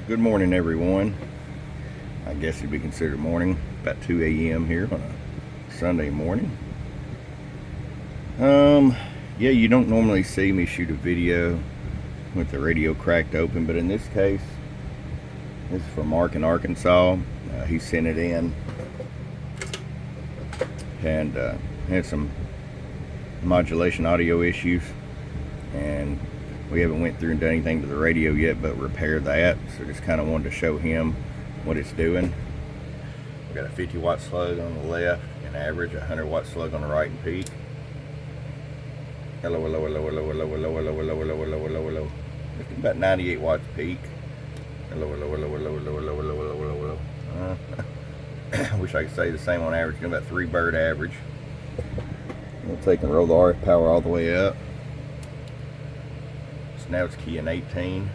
Good morning, everyone. I guess it'd be considered morning, about 2 a.m. here on a Sunday morning. Yeah, you don't normally see me shoot a video with the radio cracked open, but in this case, this is from Mark in Arkansas. He sent it in and had some modulation audio issues, and we haven't went through and done anything to the radio yet but repair that. So just kind of wanted to show him what it's doing. We got a 50 watt slug on the left and average, a 100 watt slug on the right and peak. Hello, hello, hello, hello, hello, hello, hello, hello, hello, hello, hello, hello. It's about 98 watts peak. Hello, hello, hello, hello, hello, hello, hello, hello, hello. I wish I could say the same on average. About 3 bird average. We'll take and roll the RF power all the way up. So now it's keying 18.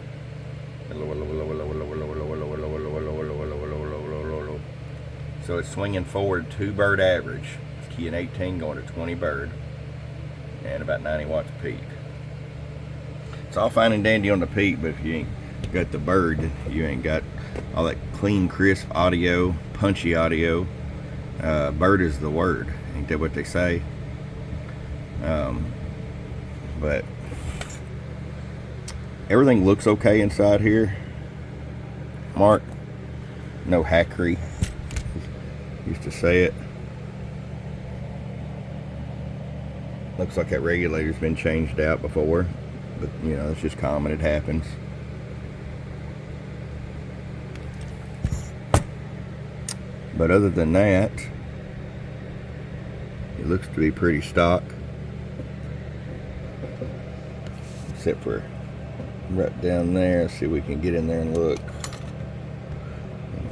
So it's swinging forward 2 bird average. It's keying 18 going to 20 bird. And about 90 watts peak. It's all fine and dandy on the peak, but if you ain't got the bird, you ain't got all that clean, crisp audio, punchy audio. Bird is the word. Ain't that what they say? But everything looks okay inside here. Mark, no hackery, used to say it. Looks like that regulator's been changed out before, but you know, it's just common, it happens. But other than that, it looks to be pretty stock, except for right down there. Let's see if we can get in there and look.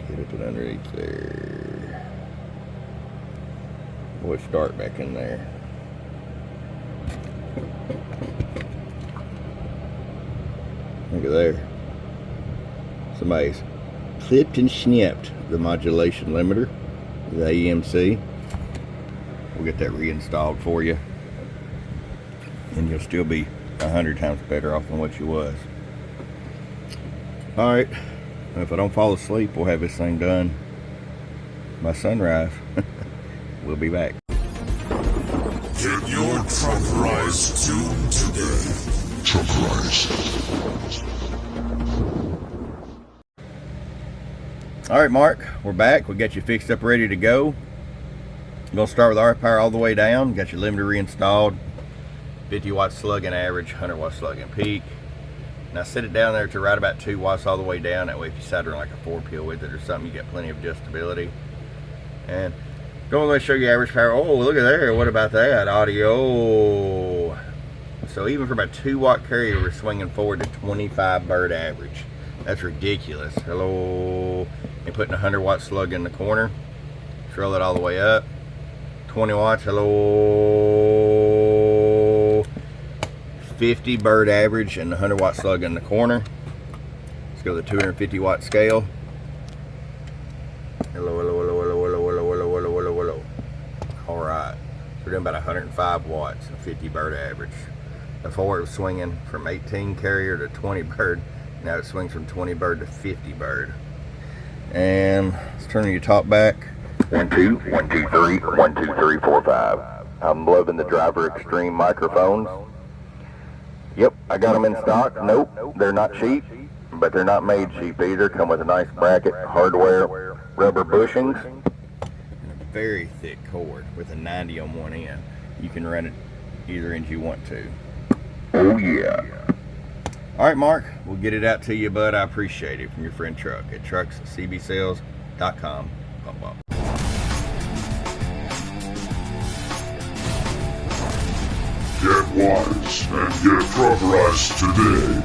Get up and underneath there. We'll start back in there. Look at there. Somebody's clipped and snipped the modulation limiter, the AMC. We'll get that reinstalled for you, and you'll still be 100 times better off than what you was. Alright, if I don't fall asleep, we'll have this thing done by sunrise. We'll be back. Get your truck rise tuned today. Truck rise. Alright, Mark, we're back. We got you fixed up, ready to go. I'm going to start with RF power all the way down. Got your limiter reinstalled. 50 watt slug in average, 100 watt slug in peak. Now set it down there to right about 2 watts all the way down. That way if you solder like a 4-peel with it or something, you got plenty of adjustability. And going to show you average power. Oh, look at there. What about that? Audio. So even for about 2 watt carrier, we're swinging forward to 25 bird average. That's ridiculous. Hello. And putting a 100 watt slug in the corner. Let's roll it all the way up. 20 watts. Hello. 50 bird average and the 100 watt slug in the corner. Let's go to the 250 watt scale. Hello, hello, hello, hello, hello, hello, hello, hello, hello, hello. Alright. So we're doing about 105 watts and 50 bird average. Before it was swinging from 18 carrier to 20 bird. Now it swings from 20 bird to 50 bird. And let's turn your top back. 1, 2, 1, 2, 3, 1, 2, 3, 4, 5. I'm loving the Driver Extreme microphones. Yep, I got them in stock. Nope, they're not cheap, but they're not made cheap either. Come with a nice bracket, hardware, rubber bushings, and a very thick cord with a 90 on one end. You can run it either end you want to. Oh yeah. Alright, Mark, we'll get it out to you, bud. I appreciate it. From your friend Truck at truckscbsales.com. Bump, bump. Get wise and get truck rise today.